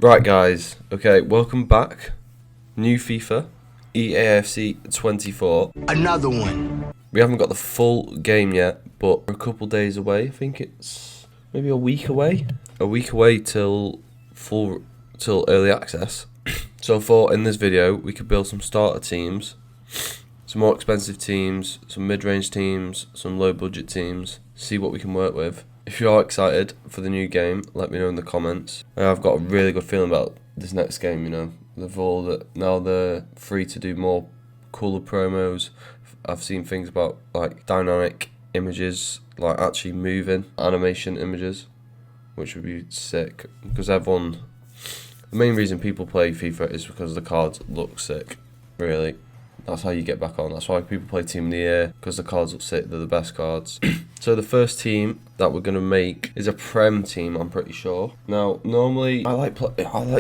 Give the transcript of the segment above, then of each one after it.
Right guys, okay, welcome back. New FIFA, EAFC 24. Another one. We haven't got the full game yet, but we're a couple days away. I think it's maybe a week away. A week away till early access. So I thought in this video we could build some starter teams, some more expensive teams, some mid-range teams, some low-budget teams, see what we can work with. If you are excited for the new game, let me know in the comments. I've got a really good feeling about this next game, you know. Now they're free to do more cooler promos. I've seen things about like dynamic images, like actually moving animation images, which would be sick. Because the main reason people play FIFA is because the cards look sick, really. That's how you get back on. That's why people play Team of the Year, because the cards look sick. They're the best cards. So the first team that we're going to make is a Prem team, I'm pretty sure. Now, normally, I like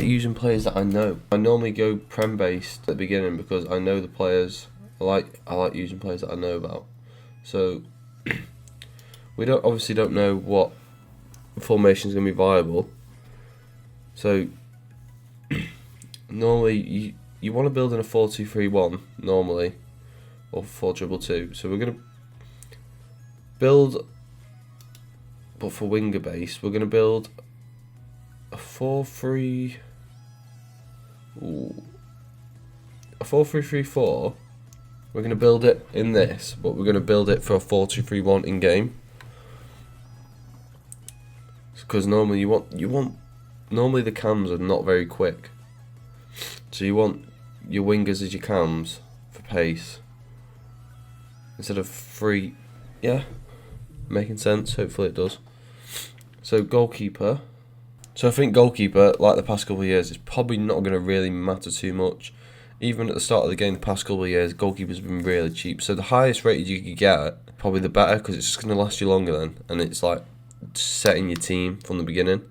using players that I know. I normally go Prem-based at the beginning because I know the players. I like using players that I know about. So, we obviously don't know what formation is going to be viable. So, normally, you want to build in a 4-2-3-1 normally, or 4-2-2. So we're going to build, but for winger base, we're going to build a 4-3-3-4. We're going to build it in this, but we're going to build it for a 4-2-3-1 in game. Because normally normally the cams are not very quick. So you want your wingers as your cams for pace instead of free. Yeah, making sense. Hopefully it does. So goalkeeper. So I think goalkeeper, like the past couple of years, is probably not going to really matter too much. Even at the start of the game, the past couple of years, goalkeeper's been really cheap. So the highest rated you could get, probably the better, because it's just going to last you longer then, and it's like setting your team from the beginning.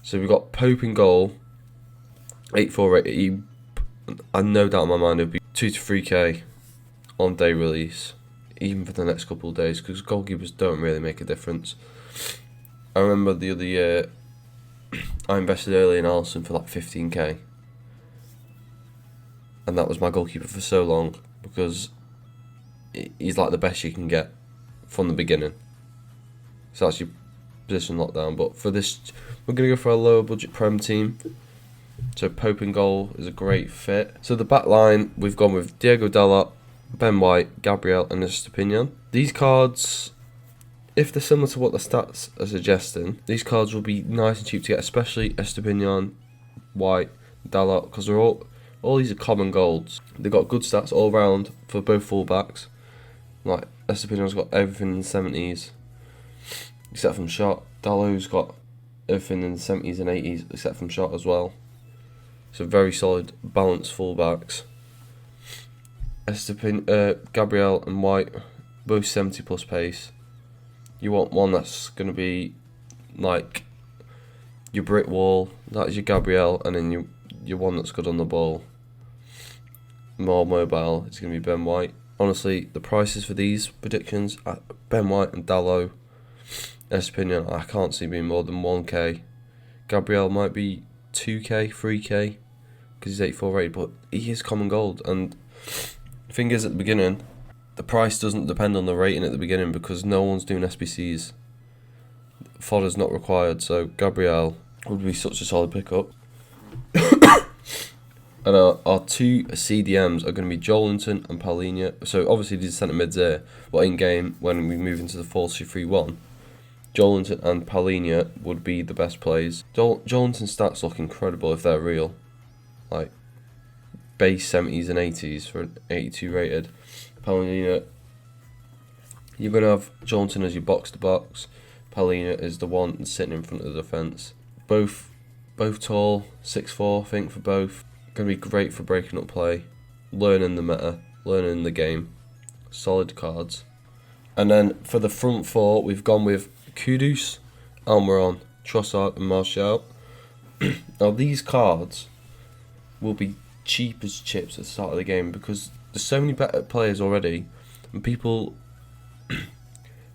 So we've got Pope in goal. 8-4 rated. I no doubt in my mind it'll be 2 to 3k on day release, even for the next couple of days, because goalkeepers don't really make a difference. I remember the other year I invested early in Alisson for like 15k, and that was my goalkeeper for so long because he's like the best you can get from the beginning. So that's your position lockdown. But for this, we're gonna go for a lower budget Prem team. So Pope in goal is a great fit. So the back line, we've gone with Diego Dalot, Ben White, Gabriel and Estepinian. These cards, if they're similar to what the stats are suggesting, these cards will be nice and cheap to get, especially Estepinian, White, Dalot, because they're all these are common golds. They've got good stats all round for both fullbacks. Like Estepinian's got everything in the 70s, except from shot. Dalot's got everything in the 70s and 80s, except from shot as well. So very solid, balanced fullbacks. Gabriel and White, both 70 plus pace. You want one that's going to be like your brick wall. That is your Gabriel, and then your one that's good on the ball, more mobile. It's going to be Ben White. Honestly, the prices for these predictions, Ben White and Dalot, Estepinian, I can't see being more than 1k. Gabriel might be 2k, 3k, because he's 8-4 rated, but he is common gold. And the thing is, at the beginning, the price doesn't depend on the rating at the beginning because no one's doing SBCs. Fodder's not required, so Gabriel would be such a solid pickup. And our two CDMs are going to be Joelinton and Paulinho. So obviously these centre mids here, but in game, when we move into the 4-2-3-1, Joelinton and Paulinho would be the best plays. Joelinton's stats look incredible if they're real. Like, base 70s and 80s for an 82 rated. Paulinho, you're going to have Joelinton as your box-to-box. Paulinho is the one sitting in front of the defence. Both tall, 6'4", I think, for both. Going to be great for breaking up play, learning the meta, learning the game. Solid cards. And then for the front four, we've gone with Kudus, Almiron, Trossard and Martial. Now these cards will be cheap as chips at the start of the game because there's so many better players already, and people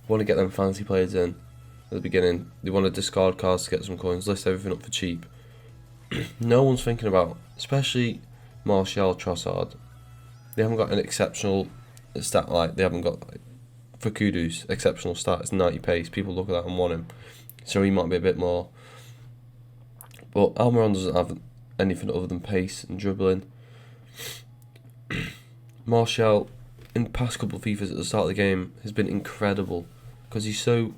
want to get them fancy players in at the beginning. They want to discard cards to get some coins, list everything up for cheap, no one's thinking about, especially Martial, Trossard. They haven't got an exceptional stat, like they haven't got, like, for Kudus, exceptional stat is 90 pace. People look at that and want him, so he might be a bit more. But Almiron doesn't have anything other than pace and dribbling. Martial, in the past couple of FIFAs at the start of the game, has been incredible because he's got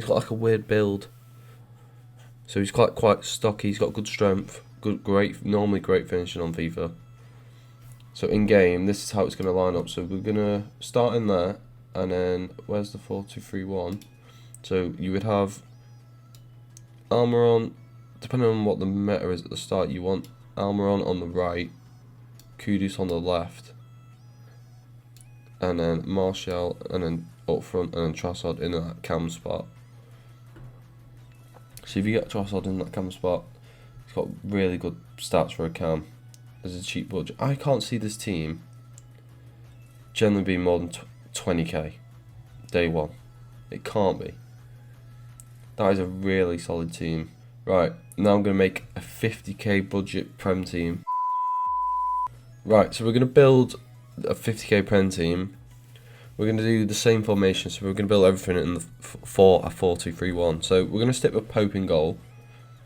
like a weird build. So he's quite stocky. He's got good strength, normally great finishing on FIFA. So in game, this is how it's going to line up. So we're going to start in there, and then where's the 4-2-3-1? So you would have Almiron, depending on what the meta is at the start, you want Almiron on the right, Kudus on the left, and then Martial, and then up front, and then Trossard in that cam spot. So if you get Trossard in that cam spot, he's got really good stats for a cam. As a cheap budget, I can't see this team generally being more than 20k day one. It can't be. That is a really solid team. Right, now I'm going to make a 50k budget Prem team. Right, so we're going to build a 50k Prem team. We're going to do the same formation, so we're going to build everything in the 4-2-3-1. So we're going to stick with Pope in goal,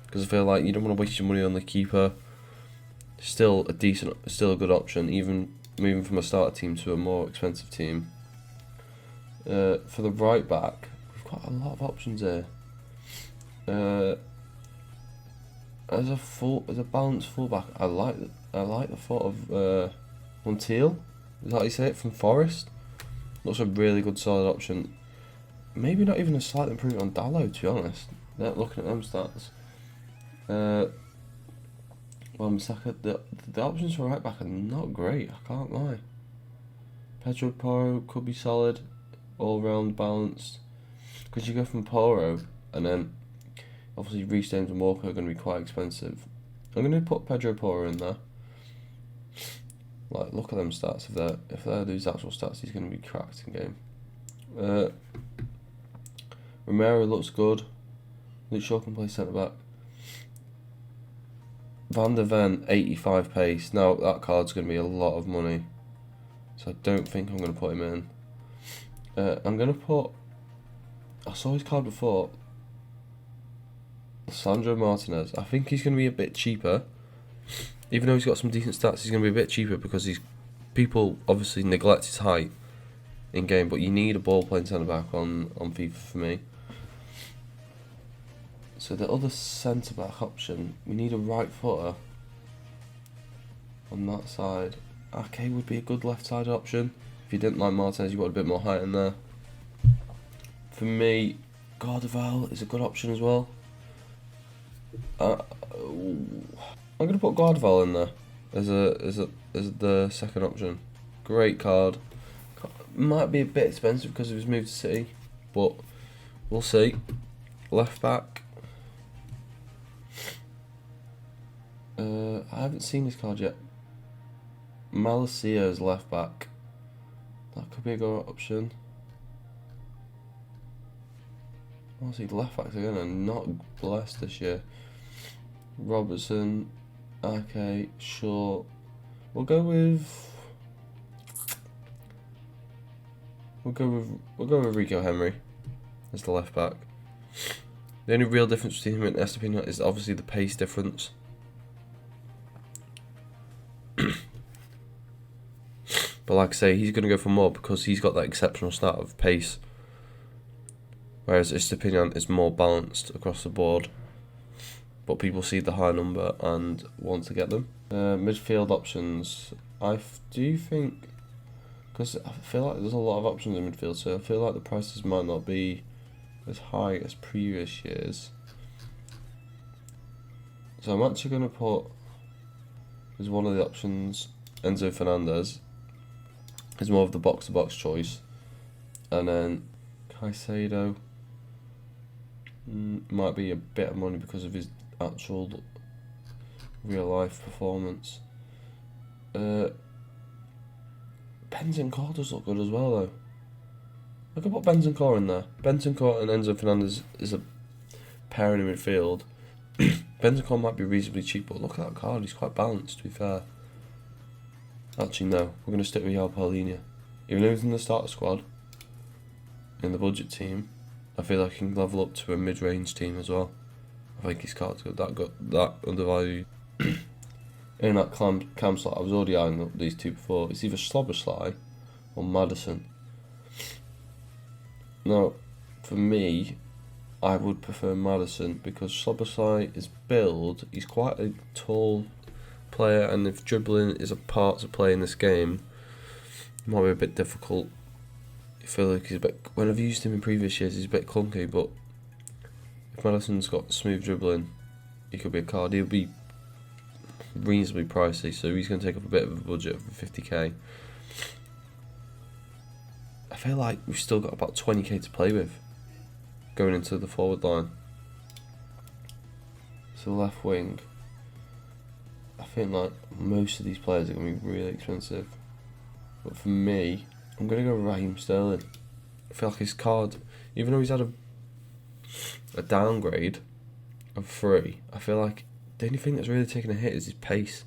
because I feel like you don't want to waste your money on the keeper. Still a good option, even moving from a starter team to a more expensive team. For the right back, we've got a lot of options here. As a balanced fullback, I like the thought of Montiel. Is that how you say it? From Forest. Looks a really good solid option. Maybe not even a slight improvement on Dallo, to be honest. Looking at them stats. Saka, the options for right back are not great, I can't lie. Pedro Porro could be solid, all round balanced. Because you go from Porro, and then obviously Reece James and Walker are going to be quite expensive. I'm going to put Pedro Porro in there. Like, look at them stats. If they're these actual stats, he's going to be cracked in game. Romero looks good. Luke Shaw can play centre back. Van der Ven, 85 pace. Now that card's going to be a lot of money, so I don't think I'm going to put him in. I'm going to put, I saw his card before, Sandro Martinez. I think he's going to be a bit cheaper. Even though he's got some decent stats, he's going to be a bit cheaper because people obviously neglect his height in game, but you need a ball playing centre back on FIFA for me. So the other centre back option, we need a right footer on that side. Ake would be a good left side option. If you didn't like Martinez, you want a bit more height in there. For me, Gardeval is a good option as well. I'm gonna put Gardeval in there as the second option. Great card. Might be a bit expensive because of his move to City, but we'll see. Left back. I haven't seen this card yet. Malacia's left back. That could be a good option. Honestly, left backs again are not blessed this year. Robertson, okay, sure. We'll go with Rico Henry as the left back. The only real difference between him and Estepina is obviously the pace difference. But like I say, he's going to go for more because he's got that exceptional stat of pace. Whereas Estepinian is more balanced across the board. But people see the high number and want to get them. Midfield options. I do think, because I feel like there's a lot of options in midfield, so I feel like the prices might not be as high as previous years. So I'm actually going to put as one of the options Enzo Fernandez. Is more of the box-to-box choice, and then Caicedo might be a bit of money because of his actual real-life performance. Bentancur does look good as well, though. I could put Bentancur in there. Bentancur and Enzo Fernandez is a pairing in midfield. Bentancur might be reasonably cheap, but look at that card. He's quite balanced, to be fair. Actually, no. We're going to stick with João Paulinho. Even though he's in the starter squad, in the budget team, I feel like he can level up to a mid-range team as well. I think his card's got that undervalued. In that cam slot, I was already eyeing up these two before. It's either Szoboszlai or Maddison. Now, for me, I would prefer Maddison because Szoboszlai is build. He's quite a tall player, and if dribbling is a part to play in this game, it might be a bit difficult. I feel like he's a bit. When I've used him in previous years, he's a bit clunky, but if Maddison's got smooth dribbling, he could be a card. He'll be reasonably pricey, so he's going to take up a bit of a budget for 50k. I feel like we've still got about 20k to play with going into the forward line. So left wing, I think like most of these players are going to be really expensive, but for me, I'm going to go Raheem Sterling. I feel like his card, even though he's had a downgrade of 3, I feel like the only thing that's really taken a hit is his pace.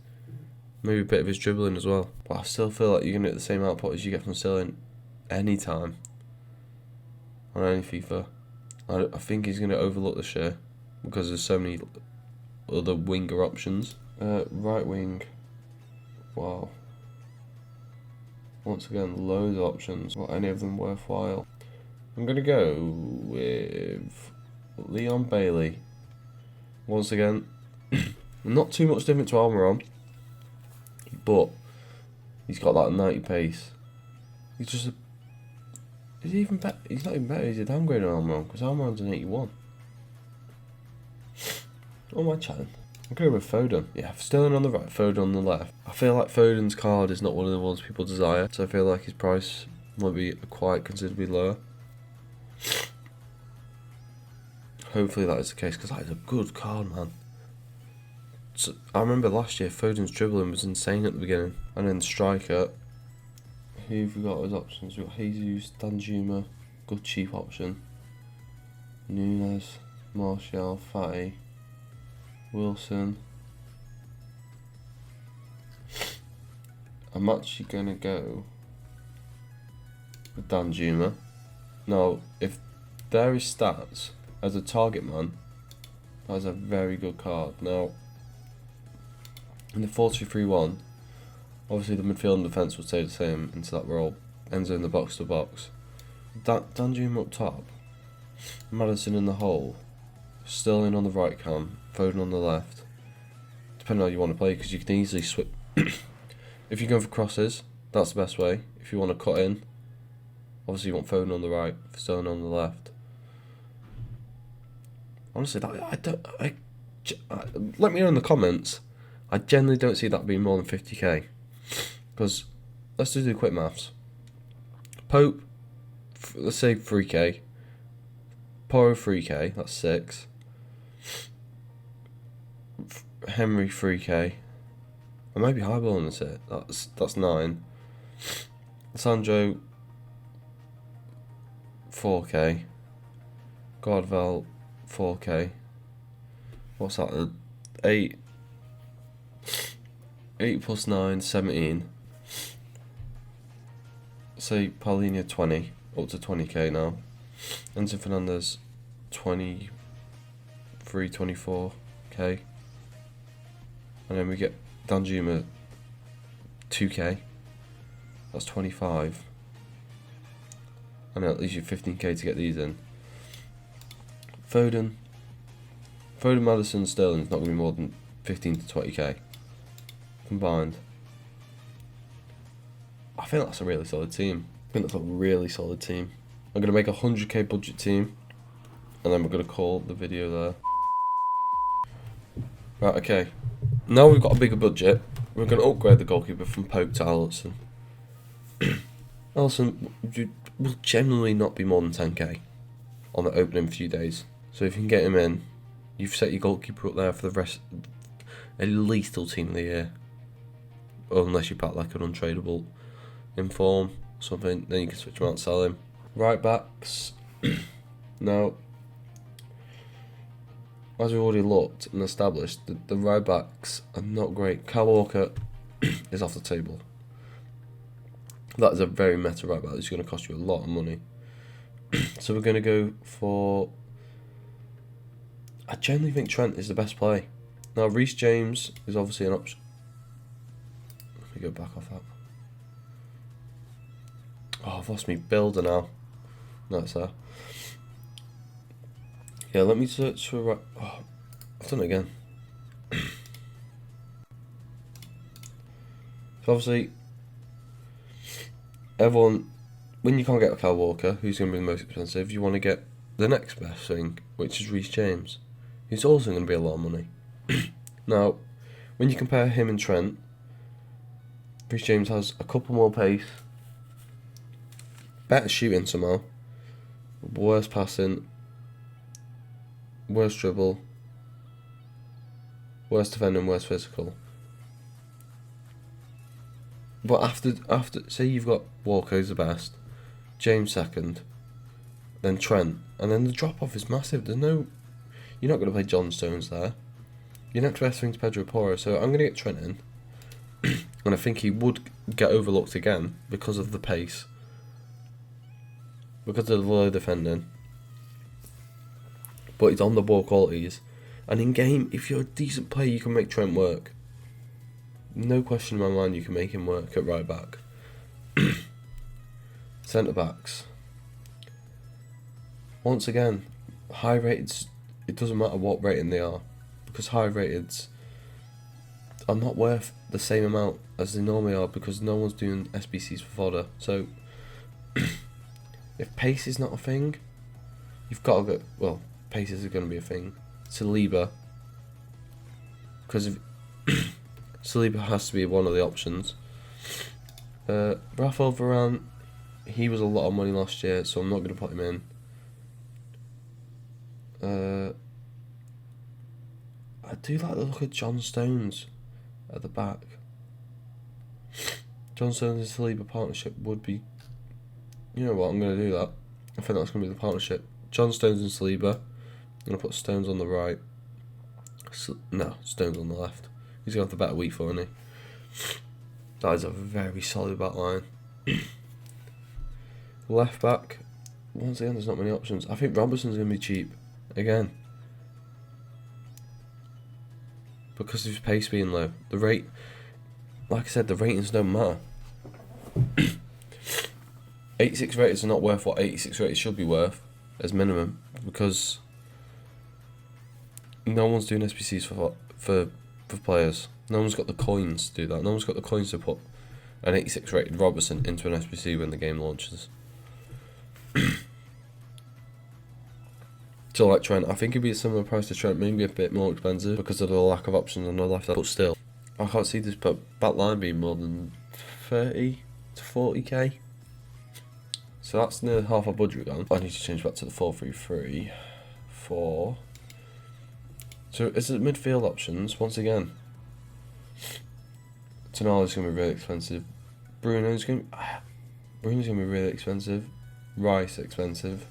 Maybe a bit of his dribbling as well. But I still feel like you're going to get the same output as you get from Sterling anytime on any FIFA. I think he's going to overlook this year because there's so many other winger options. Right wing. Wow. Once again, loads of options. Are any of them worthwhile? I'm going to go with Leon Bailey. Once again, not too much different to Almiron, but he's got that 90 pace. He's just is he even better? He's not even better. He's a downgrade on Almiron because Almiron's an 81. What am I chatting? I'm going with Foden. Yeah, Sterling on the right, Foden on the left. I feel like Foden's card is not one of the ones people desire, so I feel like his price might be quite considerably lower. Hopefully that is the case because that is a good card, man. So, I remember last year Foden's dribbling was insane at the beginning, and then striker. Who have we got as options? We've got Jesus, Danjuma, good cheap option. Nunes, Martial, Fatty, Wilson. I'm actually going to go with Danjuma. Now, if there is stats as a target man, that is a very good card. Now, in the 4-2-3-1, obviously the midfield and defence will stay the same into that role. Enzo in the box to box. Danjuma up top, Maddison in the hole, Sterling on the right cam, Foden on the left. Depending on how you want to play, because you can easily switch. If you're going for crosses, that's the best way. If you want to cut in, obviously you want Foden on the right, Sterling on the left. Honestly, let me know in the comments. I generally don't see that being more than 50k. Because, let's just do quick maths. Pope, let's say 3k. Porro 3k, that's 6. Henry 3k. I might be highballing this here. That's 9. Sandro 4k. Godval 4k. What's that? 8 plus 9, 17. Say Paulinho 20, up to 20k now. Enzo Fernandez 23, 24k. And then we get Danjuma 2k. That's 25. And then at least you 15k to get these in. Foden, Maddison, Sterling's not going to be more than 15 to 20k combined. I think that's a really solid team. I'm going to make a 100k budget team, and then we're going to call the video there. Right, okay. Now we've got a bigger budget, we're going to upgrade the goalkeeper from Pope to Alisson. Alisson will generally not be more than 10k on the opening few days. So if you can get him in, you've set your goalkeeper up there for the rest, at least till team of the year. Unless you pack like an untradeable in form, something, then you can switch him out and sell him. Right backs. Now, as we've already looked and established, the right backs are not great. Kyle Walker is off the table. That is a very meta right back. It's going to cost you a lot of money. So we're going to go for... I generally think Trent is the best play. Now, Reece James is obviously an option. Let me go back off that. Oh, I've lost my builder now. No, it's there. Yeah, let me search for... right. Oh, I've done it again. So obviously, everyone, when you can't get a Kyle Walker, who's going to be the most expensive, you want to get the next best thing, which is Reece James, who's also going to be a lot of money. Now, when you compare him and Trent, Reece James has a couple more pace, better shooting somehow, worse passing, worse dribble, worse defending, worse physical. But after say you've got Walker who's the best, James second, then Trent, and then the drop off is massive. You're not going to play John Stones there. Your next best thing is Pedro Porro, so I'm going to get Trent in, and I think he would get overlooked again because of the pace, because of the low defending. But he's on the ball qualities, and in game, if you're a decent player, you can make Trent work. No question in my mind, you can make him work at right back. Centre backs. Once again, high rateds, it doesn't matter what rating they are, because high rateds are not worth the same amount as they normally are, because no one's doing SBCs for fodder. So, if pace is not a thing, you've got to go. Well, pace is going to be a thing. Saliba, because if Saliba has to be one of the options. Rafael Varane, he was a lot of money last year, so I'm not going to put him in. I do like the look of John Stones at the back. John Stones and Saliba partnership would be... You know what, I'm going to do that. I think that's going to be the partnership. John Stones and Saliba. I'm going to put Stones on the right. Stones on the left. He's going to have the better week for, isn't he? That is a very solid back line. Left back, once again, there's not many options. I think Robertson's going to be cheap again, because of his pace being low. The rate, like I said, the ratings don't matter. 86 ratings are not worth what 86 ratings should be worth as minimum, because no one's doing SBCs for players. No one's got the coins to do that. No one's got the coins to put an 86 rated Robertson into an SBC when the game launches. So like Trent, I think it'd be a similar price to Trent, maybe a bit more expensive because of the lack of options on the left. But still, I can't see this back line being more than 30 to 40k. So that's near half our budget gone. I need to change back to the 4-3-3. 4. So is it midfield options once again? Tonali's going to be really expensive. Bruno's going to be really expensive. Rice expensive.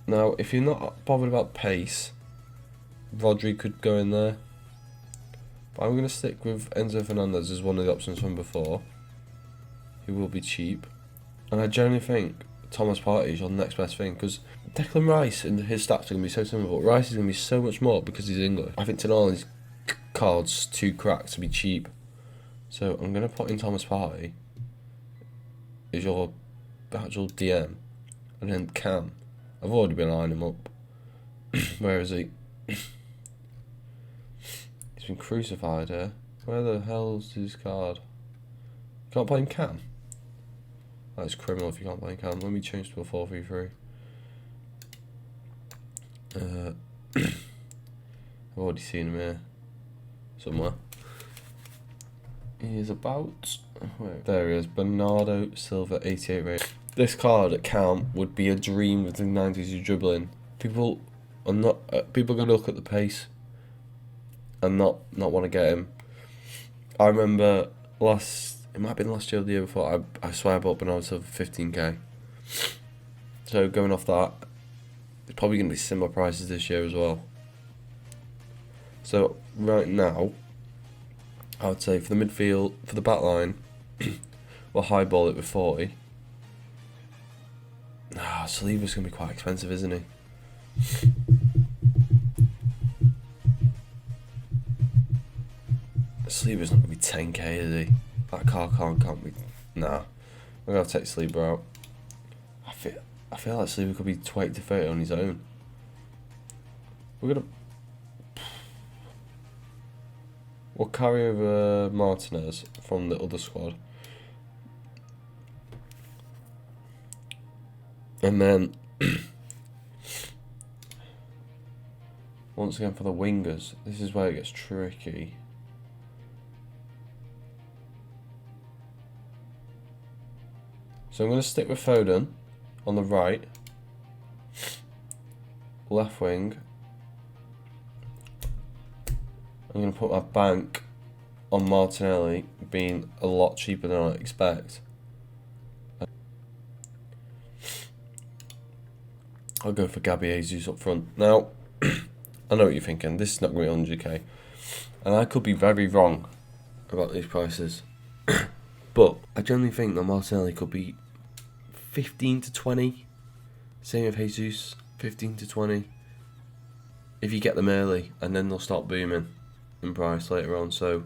Now, if you're not bothered about pace, Rodri could go in there. But I'm going to stick with Enzo Fernandez as one of the options from before. He will be cheap. And I generally think Thomas Partey is your next best thing, because Declan Rice and his stats are going to be so similar, but Rice is going to be so much more because he's English. I think Tonali's card's too cracked to be cheap. So I'm going to put in Thomas Partey as your actual DM. And then Cam. I've already been lining him up. Where is he? He's been crucified here. Where the hell's his card? Can't play him Cam? That is criminal if you can't play him Cam. Let me change to a 4-3-3. I've already seen him here. Somewhere. He is about... Wait, there he is. Bernardo Silva, 88 rate. This card at Cam would be a dream with the 90s you dribbling. People are going to look at the pace and not want to get him. I remember it might have been last year or the year before, I swear I bought Bernardo Silva for 15k. So going off that, It's probably going to be similar prices this year as well. So right now, I would say for the midfield, for the back line, we'll highball it with 40. Saliba's going to be quite expensive, isn't he? Saliba's not going to be 10k, is he? That car can't be. Nah, I'm going to take Saliba out. I feel like Saliba could be 20 to 30 on his own. We'll carry over Martinez from the other squad. And then, once again for the wingers, this is where it gets tricky. So I'm going to stick with Foden on the right. Left wing. I'm going to put my bank on Martinelli being a lot cheaper than I expect. I'll go for Gabby Jesus up front. Now, I know what you're thinking. This is not going to be 100k. And I could be very wrong about these prices. But I generally think that Martinelli could be 15 to 20. Same with Jesus, 15 to 20. If you get them early, and then they'll start booming in price later on. So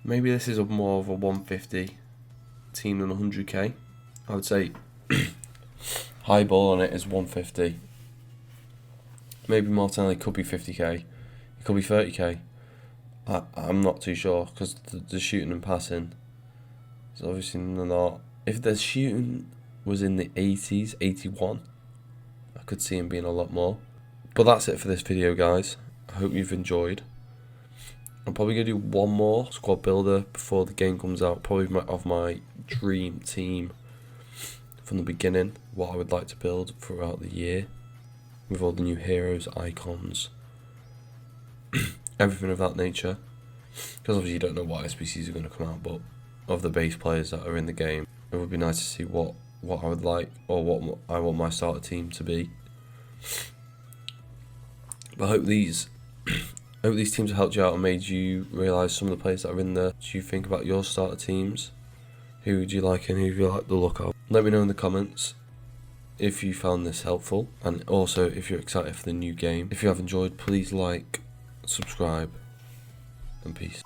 maybe this is more of a 150 team than 100k. I would say high ball on it is 150. Maybe Martinelli could be 50k. It could be 30k. I'm not too sure because the shooting and passing is obviously not. If the shooting was in the 80s, 81, I could see him being a lot more. But that's it for this video, guys. I hope you've enjoyed. I'm probably going to do one more squad builder before the game comes out. Probably of my dream team from the beginning. What I would like to build throughout the year. With all the new heroes, icons. Everything of that nature. Because obviously you don't know what SBCs are going to come out. But of the base players that are in the game. It would be nice to see what I would like. Or what I want my starter team to be. But I hope these teams have helped you out and made you realise some of the players that are in there. What do you think about your starter teams? Who do you like and who do you like the look of? Let me know in the comments if you found this helpful, and also if you're excited for the new game. If you have enjoyed, please like, subscribe, and peace.